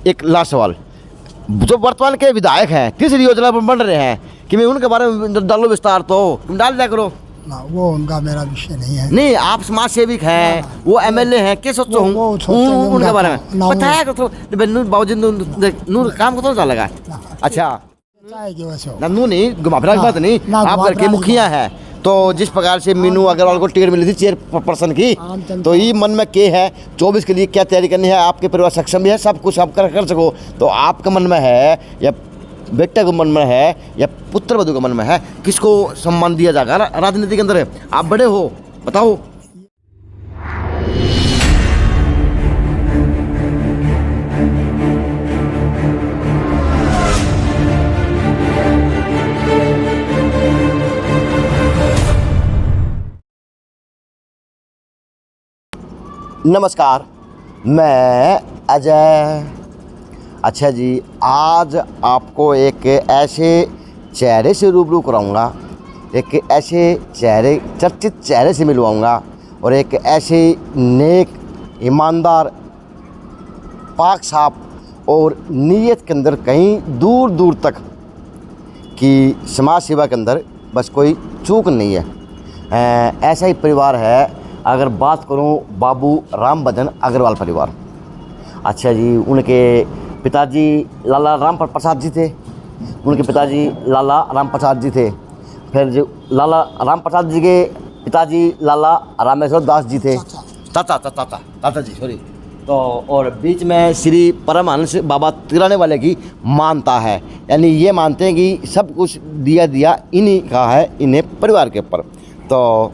एक लास्ट सवाल, जो वर्तमान के विधायक हैं तीसरी योजना पर बन रहे हैं कि मैं उनके बारे में डालो विस्तार, तो तुम डाल दिया करो ना, वो उनका मेरा विषय नहीं है। नहीं, आप समाज सेविक हैं, वो एमएलए हैं, क्या सोचो हूँ उनके बारे में बताया करो तो बाबूजी नूर काम को तो चल लगा। अच्छा ना नू नहीं, घुमा फिरा की बात नहीं, आप घर के मुखिया हैं, तो जिस प्रकार से मीनू अग्रवाल को टिकट मिली थी चेयर पर्सन की, तो ये मन में क्या है 24 के लिए क्या तैयारी करनी है, आपके परिवार सक्षम भी है, सब कुछ आप कर सको, तो आपका मन में है या बेटे को मन में है या पुत्र वधू का मन में है, किसको सम्मान दिया जाएगा राजनीति के अंदर? आप बड़े हो, बताओ। नमस्कार, मैं अजय। अच्छा जी, आज आपको एक ऐसे चेहरे से रूबरू कराऊंगा, एक ऐसे चेहरे चर्चित चेहरे से मिलवाऊंगा और एक ऐसे नेक, ईमानदार, पाक साफ और नीयत के अंदर कहीं दूर दूर तक कि समाज सेवा के अंदर बस कोई चूक नहीं है। ऐसा ही परिवार है। अगर बात करूं बाबू राम भजन अग्रवाल परिवार, अच्छा जी, उनके पिताजी लाला राम प्रसाद जी थे, उनके पिताजी लाला राम प्रसाद जी थे, फिर जो लाला राम प्रसाद जी के पिताजी लाला रामेश्वर दास जी थे, ताता जी सॉरी, तो और बीच में श्री परमहंस बाबा तिराने वाले की मानता है, यानी ये मानते हैं कि सब कुछ दिया इन्हीं का है, इन्हें परिवार के ऊपर। तो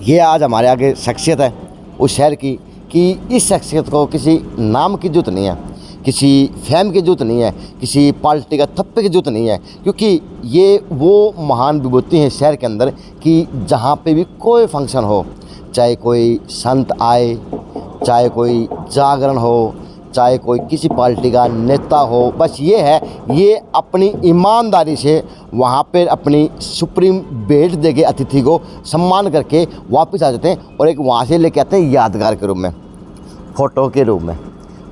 ये आज हमारे आगे शख्सियत है उस शहर की कि इस शख्सियत को किसी नाम की जरूरत नहीं है, किसी फैम की जरूरत नहीं है, किसी पार्टी का थप्पे की जरूरत नहीं है, क्योंकि ये वो महान विभूति हैं शहर के अंदर कि जहाँ पे भी कोई फंक्शन हो, चाहे कोई संत आए, चाहे कोई जागरण हो, चाहे कोई किसी पार्टी का नेता हो, बस ये है, ये अपनी ईमानदारी से वहाँ पे अपनी सुप्रीम भेंट देके अतिथि को सम्मान करके वापस आ जाते हैं और एक वहाँ से लेके आते हैं यादगार के रूप में, फ़ोटो के रूप में।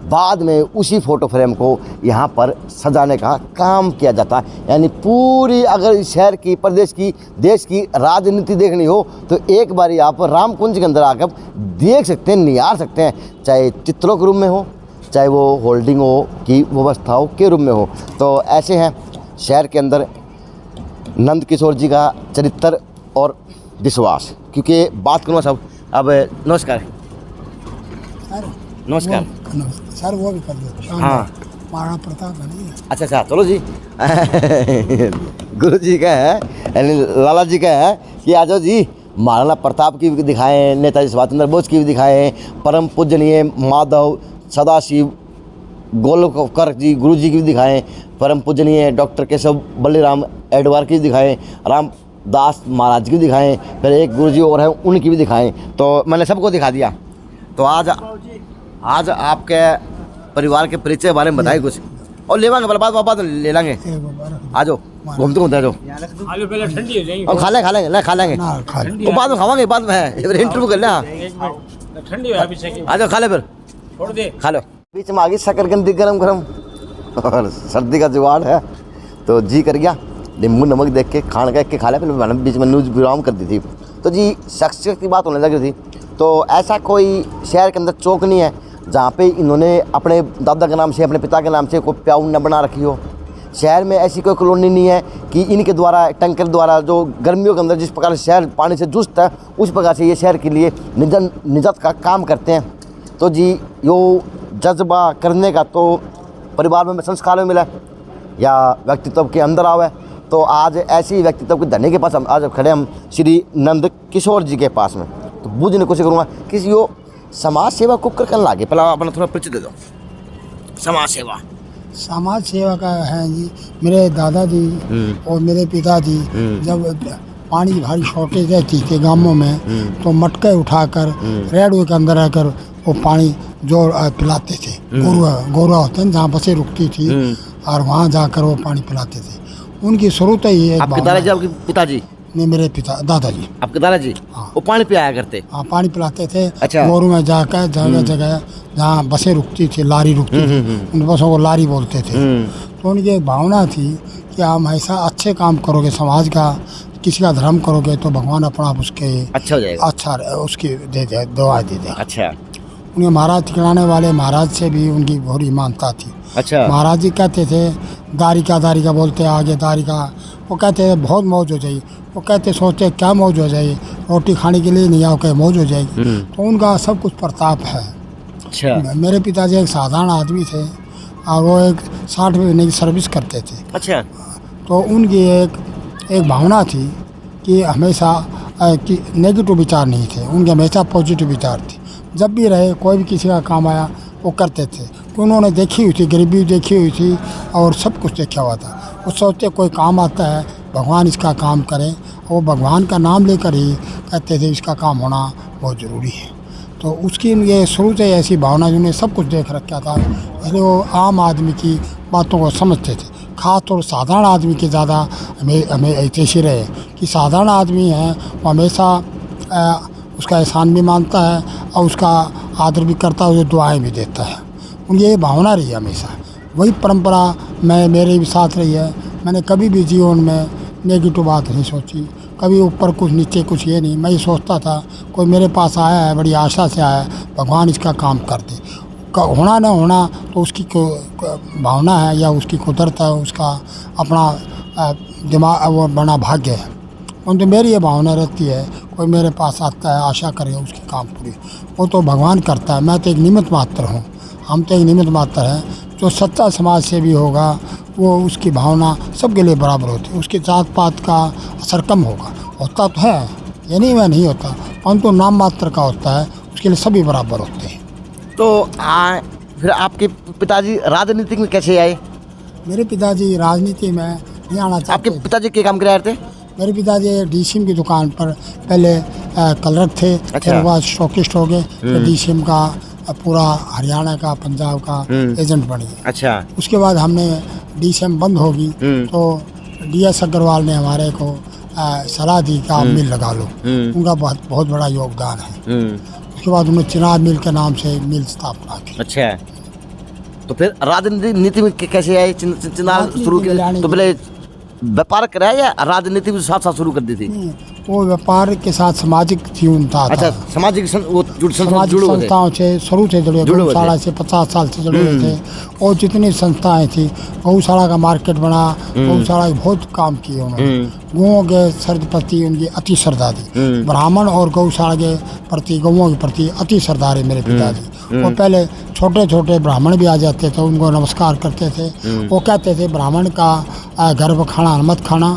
बाद में उसी फ़ोटो फ्रेम को यहाँ पर सजाने का काम किया जाता है। यानी पूरी अगर शहर की, प्रदेश की, देश की राजनीति देखनी हो तो एक बारी आप रामकुंज के अंदर आकर देख सकते हैं, निहार सकते हैं, चाहे चित्रों के रूप में हो, चाहे वो होल्डिंग हो की व्यवस्थाओं के रूप में हो। तो ऐसे हैं शहर के अंदर नंद किशोर जी का चरित्र और विश्वास। क्योंकि बात करूँ सब, अब नमस्कार नमस्कार सर, वो भी कर दो। हाँ, महाराणा प्रताप है। अच्छा चलो जी गुरु जी का है, यानी लाला जी का है कि आ जाओ जी, महाराणा प्रताप की भी दिखाएं, नेताजी सुभाष चंद्र बोस की भी दिखाएं, परम पूजनीय माधव सदाशिव गोलकर जी गुरु जी की भी दिखाएं, परम पूजनीय डॉक्टर केशव बलिराम एडवार की भी दिखाएं, रामदास महाराज की भी दिखाएं, फिर एक गुरु जी और हैं उनकी भी दिखाएं। तो मैंने सबको दिखा दिया। तो आज आपके परिवार के परिचय के बारे में बताइए कुछ, और ले लेंगे बाद ले लेंगे। आ जाओ, घूमते आ जाओ, पहले ठंडी हो जाएगी और खा लेंगे तो बाद में खावांगे, बाद में इंटरव्यू कर लेना, ठंडी हो पीछे की, आ जाओ खा ले, फिर छोड़ दे, खा लो। बीच में आ गई शकरकंदी गरम और सर्दी का जुगाड़ है, तो जी कर गया नींबू नमक देख के खान के खा लिया। फिर मैंने बीच में न्यूज़ विराम कर दी थी, तो जी शख्सियत की बात होने लगी थी। तो ऐसा कोई शहर के अंदर चौक नहीं है जहाँ पे इन्होंने अपने दादा के नाम से, अपने पिता के नाम से कोई प्याऊ न बना रखी हो। शहर में ऐसी कोई कॉलोनी नहीं है कि इनके द्वारा, टैंकर द्वारा, जो गर्मियों के अंदर जिस प्रकार से शहर पानी से जूझता है, उस प्रकार से ये शहर के लिए निजात का काम करते हैं। तो जी यो जज्बा करने का तो परिवार में संस्कार में मिला या व्यक्तित्व के अंदर आवे। तो आज ऐसी व्यक्तित्व के धनी के पास हम आज खड़े, हम श्री नंद किशोर जी के पास में। तो बूझने की कोशिश करूँगा किसी यो समाज सेवा को करने लागे, पहला अपना थोड़ा परिचय दे दो। समाज सेवा का है जी, मेरे दादाजी और मेरे पिताजी जब पानी की भारी शॉर्टेज रहती थी गांवों में, तो मटके उठाकर रेडवे के अंदर आकर वो पानी जो पिलाते थे। गोरा होते हैं जहाँ बसें रुकती थी और वहाँ जाकर वो पानी पिलाते थे। उनकी शुरू तो ही है। आपके दादाजी, आपके पिताजी? नहीं, मेरे पिता दादाजी। आपके दादाजी हाँ। वो पानी पिलाया करते। हाँ, पानी पिलाते थे। अच्छा। गोरू में जाकर जगह जगह जहाँ बसें रुकती थी, लारी रुकती थी, उन बसों को लारी बोलते थे। तो उनकी एक भावना थी कि आप ऐसा अच्छे काम करोगे, समाज का किसी का धर्म करोगे तो भगवान अपना आप उसके अच्छा हो जाएगा। अच्छा उसकी दे दे, दुआ दे दे। अच्छा उनके महाराज ठिकाने वाले महाराज से भी उनकी बहुत मानता थी। अच्छा। महाराज जी कहते थे दारी का बोलते आगे दारी का, वो कहते थे बहुत मौज हो जाएगी। वो कहते सोचते क्या मौज हो जाएगी, रोटी खाने के लिए नहीं आओ, कहे मौज हो जाएगी। तो उनका सब कुछ प्रताप है। अच्छा मेरे पिताजी एक साधारण आदमी थे और वो एक 60 महीने की सर्विस करते थे। अच्छा। तो उनकी एक भावना थी कि हमेशा कि नेगेटिव विचार नहीं थे, उनके हमेशा पॉजिटिव विचार थे। जब भी रहे कोई भी किसी का काम आया वो करते थे। तो उन्होंने देखी हुई थी, गरीबी देखी हुई थी और सब कुछ देखा हुआ था। वो सोचते कोई काम आता है भगवान इसका काम करें, वो भगवान का नाम लेकर ही कहते थे इसका काम होना बहुत ज़रूरी है। तो उसकी ये शुरू से ऐसी भावना, जिन्हें सब कुछ देख रखा था, इसलिए वो आम आदमी की बातों को समझते थे। खास तौर साधारण आदमी के ज़्यादा हमें ऐसे रहे कि साधारण आदमी है वो हमेशा उसका एहसान भी मानता है और उसका आदर भी करता है, उसे दुआएं भी देता है। उनकी ये भावना रही है हमेशा। वही परंपरा मेरे भी साथ रही है। मैंने कभी भी जीवन में नेगेटिव बात नहीं सोची, कभी ऊपर कुछ नीचे कुछ ये नहीं। मैं ये सोचता था कोई मेरे पास आया है, बड़ी आशा से आया है, भगवान इसका काम कर दे। होना ना होना तो उसकी भावना है या उसकी कुदरत है, उसका अपना दिमाग वो बना भाग्य है। तो मेरी ये भावना रहती है कोई मेरे पास आता है आशा करे उसकी काम पूरी, वो तो भगवान करता है। मैं तो एक निमित्त मात्र हूँ, हम तो एक निमित्त मात्र हैं। जो सच्चा समाज से भी होगा वो उसकी भावना सबके लिए बराबर होती है। उसके जात पात का असर कम होता तो है, ये नहीं होता, परंतु नाम मात्र का होता है, उसके लिए सभी बराबर होते हैं। तो फिर आपके पिताजी राजनीति में कैसे आए? मेरे पिताजी राजनीति में नहीं आना चाहते। आपके पिताजी क्या काम कराए थे? मेरे पिताजी डीसीएम की दुकान पर पहले क्लर्क थे। अच्छा। फिर बाद स्टॉकिस्ट हो गए, फिर डीसीएम का पूरा हरियाणा का पंजाब का एजेंट बन गए। अच्छा। उसके बाद हमने डीसीएम बंद होगी तो डीएस अग्रवाल ने हमारे को सलाह दी कि आप मिल लगा लो। उनका बहुत बड़ा योगदान है। उसके बाद उन्होंने चिनाब मिल के नाम से मिल स्थापना की। अच्छा। तो फिर राजनीति में कैसे आए? चिनाब शुरू की तो पहले व्यापार कराया या राजनीति भी साथ साथ शुरू कर दी थी? वो व्यापार के साथ सामाजिक जीवन था। अच्छा, सामाजिक सामाजिक संस्थाओं से शुरू से जुड़े, गौशाला से 50 साल से जुड़े हुए थे। और जितनी संस्थाएं थी, गौशाला का मार्केट बना, गौशाला के बहुत काम किए उन्होंने। गौओं के प्रति उनकी अति श्रद्धा थी। ब्राह्मण और गौशाला के प्रति, गौओं के प्रति अति श्रद्धा है मेरे पिताजी। वो पहले छोटे छोटे ब्राह्मण भी आ जाते थे, उनको नमस्कार करते थे। वो कहते थे ब्राह्मण का गर्भ खाना मत खाना,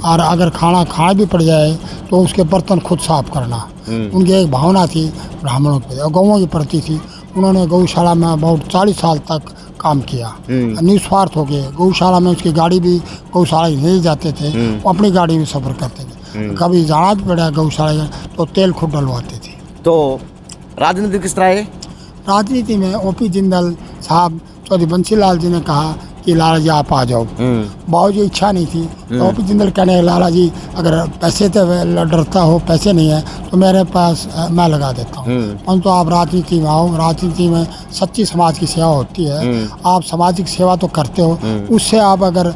और अगर खाना भी पड़ जाए तो उसके बर्तन खुद साफ करना। उनकी एक भावना थी ब्राह्मणों के और गौओं के प्रति थी। उन्होंने गौशाला में बहुत 40 साल तक काम किया, निस्वार्थ हो गए। गौशाला में उसकी गाड़ी भी गौशाला ले जाते थे, वो अपनी गाड़ी में सफ़र करते थे। कभी जाना भी पड़ा गौशाला तो तेल खुद डलवाते थे। तो राजनीति किस तरह है? राजनीति में ओपी जिंदल साहब, चौधरी बंसीलाल जी ने कहा कि लाला जी आप आ जाओ। बाबू जी इच्छा नहीं थी तो ओपी जिंदल कहने लाला जी अगर पैसे से डरता हो, पैसे नहीं है तो मेरे पास मैं लगा देता हूँ, परंतु आप राजनीति में आओ। राजनीति में सच्ची समाज की सेवा होती है। आप सामाजिक सेवा तो करते हो, उससे आप अगर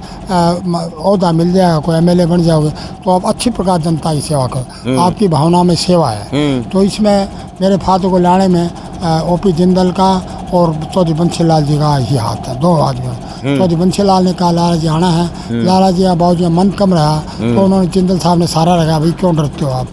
ओहदा मिल जाएगा, कोई एमएलए बन जाओगे तो आप अच्छी प्रकार जनता की सेवा करो। आपकी भावना में सेवा है। तो इसमें मेरे फादर को लाने में ओपी जिंदल का और चौधरी बंसीलाल जी का ही हाथ है, दो आदमी। चौधरी बंसीलाल ने कहा लाला जी आना है। लाला जी या बाबू जी मन कम रहा तो उन्होंने जिंदल साहब ने सारा रखा, भाई क्यों डरते हो आप,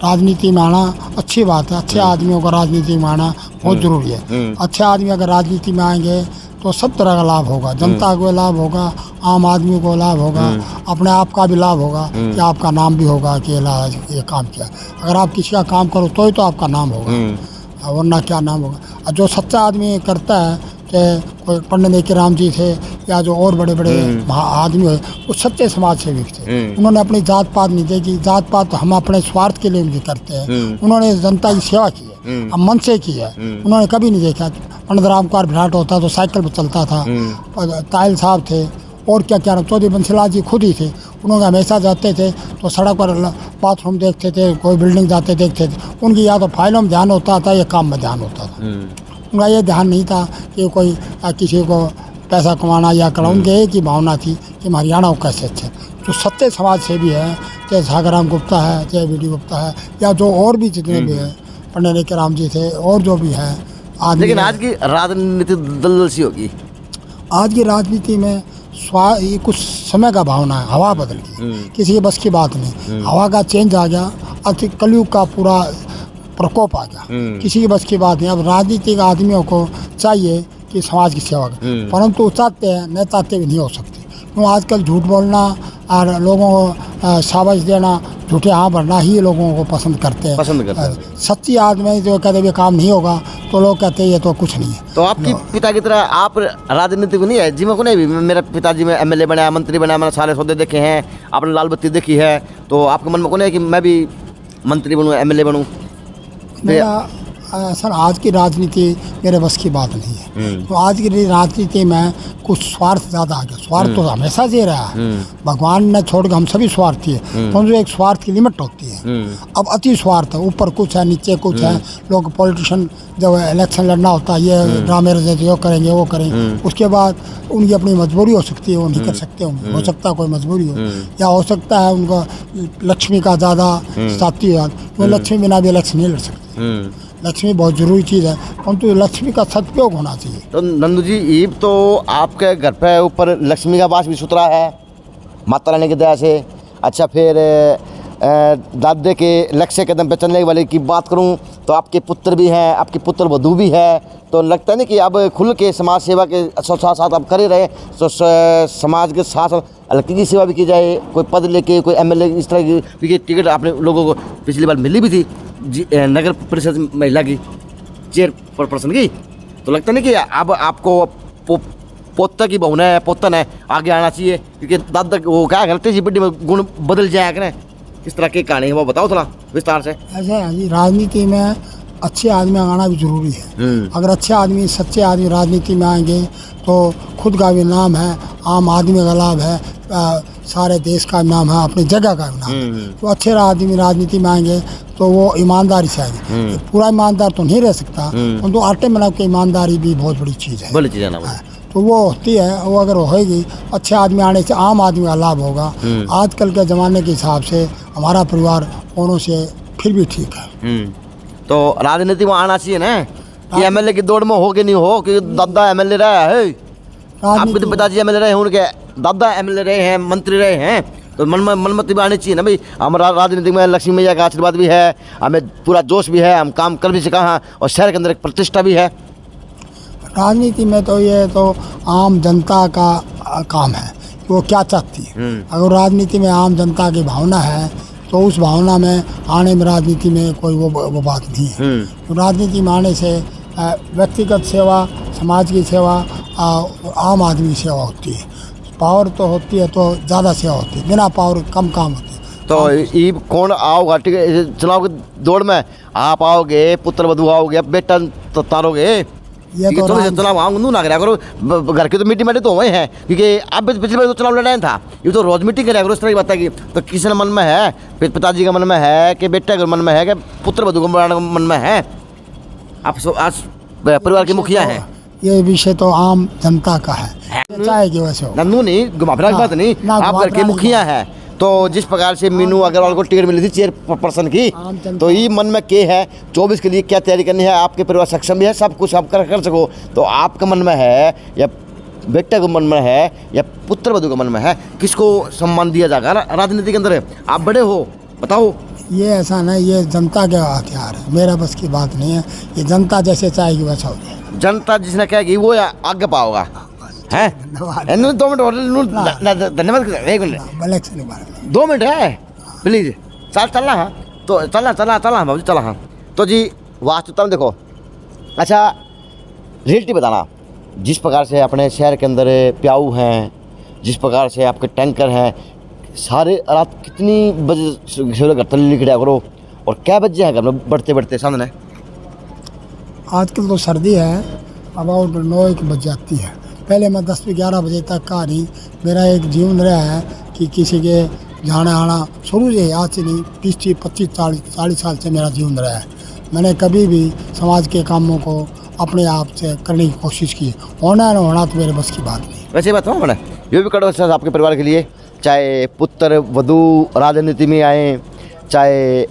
राजनीति में आना अच्छी बात है। अच्छे आदमियों को राजनीति में आना बहुत जरूरी है। अच्छे आदमी अगर राजनीति में आएंगे तो सब तरह का लाभ होगा, जनता को लाभ होगा, आम आदमी को लाभ होगा, अपने आप का भी लाभ होगा कि आपका नाम भी होगा कि लाला जी ये काम किया। अगर आप किसी का काम करो तो आपका नाम होगा, वरना क्या नाम होगा। और जो सच्चा आदमी करता है, कि कोई पंडित नेकी राम जी थे या जो और बड़े बड़े आदमी हुए, वो सच्चे समाज सेवक थे। उन्होंने अपनी जात पात नहीं देखी। जात पात हम अपने स्वार्थ के लिए उनकी करते हैं। उन्होंने जनता की सेवा की है, अब मन से की है। उन्होंने कभी नहीं देखा पंडित राम कुमार विराट होता तो साइकिल पर चलता था, तायल साहब थे और क्या क्या, चौधरी बंसीलाल जी खुद ही थे। उन्होंने हमेशा जाते थे तो सड़क पर बाथरूम देखते थे, कोई बिल्डिंग जाते देखते थे, उनकी या तो फाइलों में ध्यान होता था या काम में ध्यान होता था। उनका ये ध्यान नहीं था कि कोई किसी को पैसा कमाना या करना, उनके एक ही भावना थी कि हम हरियाणा को कैसे अच्छे। जो सत्य समाज से भी है, चाहे सागराम गुप्ता है, चाहे वी डी गुप्ता है, या जो और भी जितने भी हैं, पंडित राम जी थे और जो भी है आदमी। लेकिन आज की राजनीति दलदल सी होगी। आज की राजनीति में ये कुछ समय का भावना है, हवा बदल गई, किसी के बस की बात नहीं। हवा का चेंज आ गया, अति कलयुग का पूरा प्रकोप आ गया, किसी की बस की बात नहीं। अब राजनीतिक आदमियों को चाहिए कि समाज की सेवा करें, परंतु चाहते हैं, नहीं चाहते भी नहीं हो सकते। क्यों आजकल झूठ बोलना और लोगों को शाबाश देना, झूठे हाँ भरना ही लोगों को पसंद करते हैं। सच्ची आदमी जो कहते हैं काम नहीं होगा तो लोग कहते हैं ये तो कुछ नहीं है। तो आपकी पिता की तरह आप राजनीति को नहीं है, जी में को नहीं भी मेरा पिताजी में एमएलए बना, मंत्री बना, मैंने सारे सौदे देखे हैं, आपने लाल बत्ती देखी है, तो आपके मन में को नहीं है कि मैं भी मंत्री बनूँ, एमएलए बनूँ? मेरा सर आज की राजनीति मेरे बस की बात नहीं है। तो आज की राजनीति में कुछ स्वार्थ ज़्यादा आ गया। स्वार्थ तो हमेशा से रहा है, भगवान ने छोड़ के हम सभी स्वार्थी है, तो जो एक स्वार्थ की लिमिट होती है। अब अति स्वार्थ है, ऊपर कुछ है, नीचे कुछ है। लोग पॉलिटिशियन जब इलेक्शन लड़ना होता है, ये ड्रामे रचते, वो करेंगे वो करेंगे, उसके बाद उनकी अपनी मजबूरी हो सकती है, वो नहीं कर सकते होंगे, हो सकता है कोई मजबूरी हो, या हो सकता है उनका लक्ष्मी का ज़्यादा साथी हो, वो लक्ष्मी बिना भी इलेक्शन नहीं लड़ सकते। लक्ष्मी बहुत जरूरी चीज़ है, परंतु लक्ष्मी का सदुपयोग होना चाहिए। तो नंदू जी, ईब तो आपके घर पे ऊपर लक्ष्मी का वास भी सुथरा है माता रानी की दया से। अच्छा, फिर दादे के लक्ष्य कदम पे चलने वाले की बात करूं तो आपके पुत्र भी हैं, आपकी पुत्र वधू भी है, तो लगता नहीं कि अब खुल के समाज सेवा के साथ साथ आप करे रहे, तो समाज के साथ हल्की की सेवा भी की जाए, कोई पद लेके, कोई एमएलए इस तरह की टिकट आपने लोगों को पिछली बार मिली भी थी नगर परिषद महिला की चेयरपर्सन की, तो लगता नहीं कि अब आपको पोता की बहुना है, पोतन है, आगे आना चाहिए, क्योंकि दादा वो क्या करते जी बड्डी में गुण बदल जाया करें। किस तरह की कहानी है वो बताओ थोड़ा विस्तार से। ऐसा है जी, राजनीति में अच्छे आदमी आना भी जरूरी है। अगर अच्छे आदमी, सच्चे आदमी राजनीति में आएंगे तो खुद का भी नाम है, आम आदमी का लाभ है, सारे देश का नाम है, अपनी जगह का भी नाम है। तो अच्छे आदमी राजनीति में आएंगे तो वो ईमानदारी से आएंगे। पूरा ईमानदार तो नहीं रह सकता, परंतु आटे में की ईमानदारी भी बहुत बड़ी चीज़ है, बड़ी चीज़ है ना। तो वो होती है, वो अगर होएगी, अच्छे आदमी आने से आम आदमी का लाभ होगा। आजकल के ज़माने के हिसाब से हमारा परिवार औरों से फिर भी ठीक है। तो राजनीति में आना चाहिए ना, कि एमएलए की दौड़ में हो कि नहीं हो, क्योंकि दादा एमएलए रहा है, आपके तो पिताजी एमएलए रहे हैं, उनके दादा एमएलए रहे हैं, मंत्री रहे हैं, तो मनमति भी आनी चाहिए ना भाई। हम राजनीति में लक्ष्मी मैया का आशीर्वाद भी है, हमें पूरा जोश भी है, हम काम कर भी सका हैं, और शहर के अंदर एक प्रतिष्ठा भी है। राजनीति में तो ये तो आम जनता का काम है, वो क्या चाहती है। अगर राजनीति में आम जनता की भावना है तो उस भावना में आने में राजनीति में कोई वो बात नहीं है। तो राजनीति में आने से व्यक्तिगत सेवा, समाज की सेवा, आम आदमी की सेवा होती है। पावर तो होती है तो ज़्यादा सेवा होती है, बिना पावर कम काम होती है। तो ये कौन आओगा, ठीक है, चुनाव की दौड़ में आप आओगे, पुत्र वधू आओगे, बेटा तो तारोगे, ये तो चुनाव आऊँ ना करा करो, घर की तो मीटिंग मैंने तो हुए हैं, क्योंकि अब पिछली बार तो चुनाव लड़ाया था, ये तो रोज मीटिंग करा करो, इस तरह की बात है कि तो किसी मन में है, पिताजी का मन में है कि बेटे के मन में है कि पुत्र वधू का मन में है, आप आज परिवार के मुखिया हैं। ये विषय तो आम जनता का है, चाहेगी वैसे हो। नंदू नहीं, घुमाफिरा की बात नहीं, आप घर के मुखिया हैं। तो जिस प्रकार से मीनू अग्रवाल को टिकट मिली थी चेयरपर्सन की, तो ये मन में क्या है, 24 के लिए क्या तैयारी करनी है, आपके परिवार सक्षम भी है, सब कुछ आप कर सको, तो आपका मन में है या बेटे को मन में है या पुत्र वधू का मन में है, किसको सम्मान दिया जाएगा राजनीति के अंदर? आप बड़े हो, बताओ। ये ऐसा नहीं, ये जनता के हथियार है, मेरा बस की बात नहीं है। ये जनता जैसे चाहेगी वैसा हो जाए। जनता जिसने कहेगी वो आगे पाओगा है। 2 मिनट धन्यवाद, एक मिनट 2 मिनट है प्लीज, चलना है तो चलना बाबू चला। हाँ तो जी वास्तुता में देखो, अच्छा रियलिटी बताना, जिस प्रकार से अपने शहर के अंदर प्याऊ हैं, जिस प्रकार से आपके टैंकर हैं, सारे रात कितनी बजे घर तले निकला करो, और क्या बजे हैं घर में बढ़ते बढ़ते सामने? आजकल तो सर्दी है, अबाउट 9 बज जाती है। पहले मैं 10 से 11 बजे तक का नहीं, मेरा एक जीवन रहा है कि किसी के जाना आना शुरू से आज से नहीं 20-25-40 साल से मेरा जीवन रहा है। मैंने कभी भी समाज के कामों को अपने आप से करने की कोशिश की, होना ना होना तो मेरे बस की बात नहीं। वैसे बात हो मैंने ये भी कड़वा सच आपके परिवार के लिए, चाहे पुत्र वधू राजनीति में आए, चाहे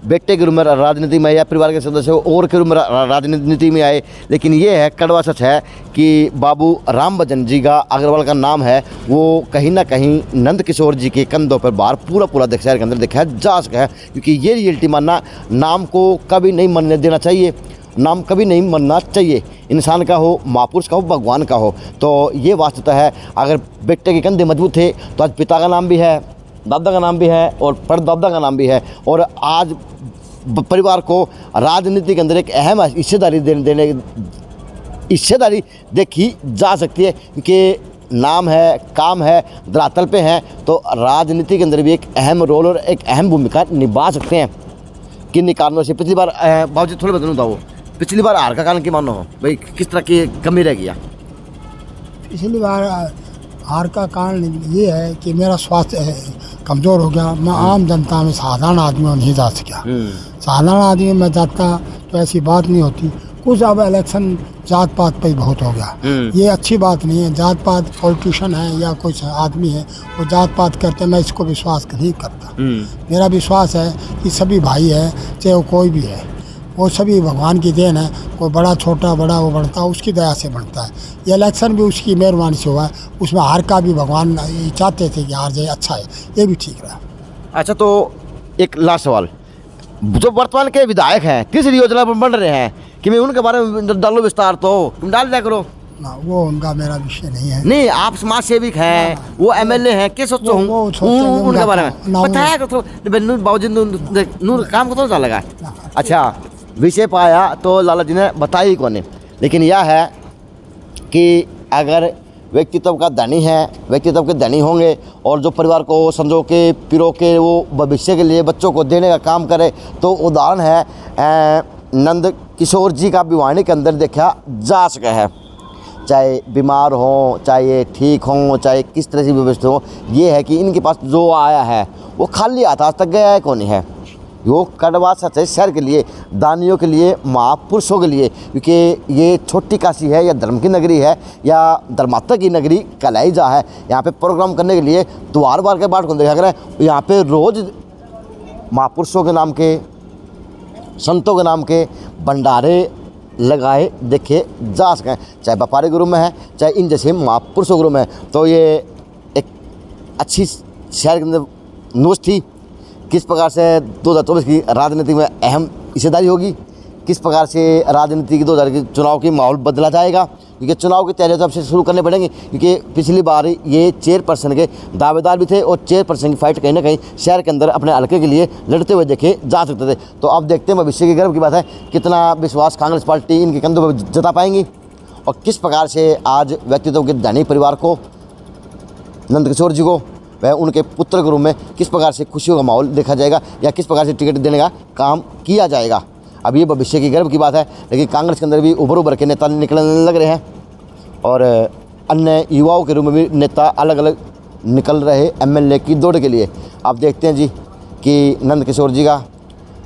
बेटे के रूप में राजनीति में या परिवार के सदस्य और के रूप में राजनीति में आए, लेकिन ये है कड़वा सच है कि बाबू राम भजन जी का अग्रवाल का नाम है वो कहीं ना कहीं नंद किशोर जी के कंधों पर बाहर पूरा शहर के अंदर देखा जा सका है। क्योंकि ये रियलिटी मानना, नाम को कभी नहीं मरने देना चाहिए, नाम कभी नहीं मरना चाहिए, इंसान का हो, महापुरुष का हो, भगवान का हो। तो ये वास्तवता है। अगर बेटे के कंधे मजबूत थे तो आज पिता का नाम भी है, दादा का नाम भी है और परदादा का नाम भी है। और आज परिवार को राजनीति के अंदर एक अहम हिस्सेदारी देखी जा सकती है, क्योंकि नाम है, काम है, धरातल पे है, तो राजनीति के अंदर भी एक अहम रोल और एक अहम भूमिका निभा सकते हैं। किन कारणों से पिछली बार बाबूजी थोड़े बताऊँ था, वो पिछली बार हार का कारण क्या मानो हो भाई, किस तरह की कमी रह गया? पिछली बार हार का कारण ये है कि मेरा स्वास्थ्य कमज़ोर हो गया। मैं आम जनता में साधारण आदमी में नहीं जा सका। साधारण आदमी में जाता तो ऐसी बात नहीं होती। कुछ अब इलेक्शन जात पात पे ही बहुत हो गया। ये अच्छी बात नहीं है। जात पात पॉलिटिशियन है या कुछ आदमी है वो जात पात करते, मैं इसको विश्वास नहीं करता। मेरा विश्वास है कि सभी भाई है, चाहे वो कोई भी है, वो सभी भगवान की देन है। कोई बड़ा छोटा बड़ा वो बढ़ता है, उसकी दया से बढ़ता है। ये इलेक्शन भी उसकी मेहरबानी से हुआ है। उसमें हार का भी भगवान चाहते थे कि हार जाए, अच्छा है, ये भी ठीक रहा। अच्छा, तो एक लास्ट सवाल, जो वर्तमान के विधायक हैं किस योजना पर बढ़ रहे हैं कि मैं उनके बारे में डालो विस्तार, तो तुम डाल दिया करो ना, वो उनका मेरा विषय नहीं है। नहीं, आप समाज सेविक हैं, वो एमएलए हैं, क्या सोचो उनके बारे में बताया करो बाबूजी नूर काम को तो लगा। अच्छा, विषय पाया तो लाला जी ने बताया ही कौन है, लेकिन यह है कि अगर व्यक्तित्व का धनी है, व्यक्तित्व के धनी होंगे और जो परिवार को समझो के पिरो के वो भविष्य के लिए बच्चों को देने का काम करे, तो उदाहरण है नंद किशोर जी का भिवानी के अंदर देखा जा सका है। चाहे बीमार हो, चाहे ठीक हो, चाहे किस तरह से व्यवस्था हो, ये है कि इनके पास जो आया है वो खाली हाथ आज तक गया है कौन है। वो कड़वा सच है शहर के लिए, दानियों के लिए, महापुरुषों के लिए, क्योंकि ये छोटी काशी है या धर्म की नगरी है या धर्मात्मा की नगरी कहलाई जा है। यहाँ पे प्रोग्राम करने के लिए द्वार बार के बाट को देखा करें, यहाँ पे रोज़ महापुरुषों के नाम के, संतों के नाम के भंडारे लगाए देखे जा सकें, चाहे व्यापारी गुरु में है, चाहे इन जैसे महापुरुषों गुरु में है। तो ये एक अच्छी शहर के अंदर न्यूज़ थी। किस प्रकार से 2024 की राजनीति में अहम हिस्सेदारी होगी, किस प्रकार से राजनीति की 2000 के चुनाव की माहौल बदला जाएगा, क्योंकि चुनाव की तैयारी तो अब से शुरू करने पड़ेंगी। क्योंकि पिछली बार ये चेयरपर्सन के दावेदार भी थे और चेयरपर्सन की फाइट कहीं ना कहीं शहर के अंदर अपने हल्के के लिए लड़ते हुए देखे जा सकते थे। तो अब देखते हैं, भविष्य की गर्व की बात है, कितना विश्वास कांग्रेस पार्टी इनके कंधों पर जता पाएंगी और किस प्रकार से आज व्यक्तित्व के धनी परिवार को, नंद किशोर जी को, वह उनके पुत्र के रूप में किस प्रकार से खुशियों का माहौल देखा जाएगा या किस प्रकार से टिकट देने का काम किया जाएगा। अब ये भविष्य की गर्व की बात है, लेकिन कांग्रेस के अंदर भी उभर के नेता निकलने लग रहे हैं और अन्य युवाओं के रूप में भी नेता अलग अलग निकल रहे एमएलए की दौड़ के लिए। अब देखते हैं जी कि नंद किशोर जी का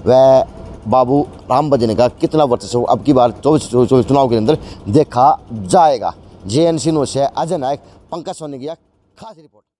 वह बाबू राम भजन का कितना वर्चस्व अब की बार 24 चुनाव के अंदर देखा जाएगा। JNC न्यूज़ से अजय नायक, पंकज सोनी की खास रिपोर्ट।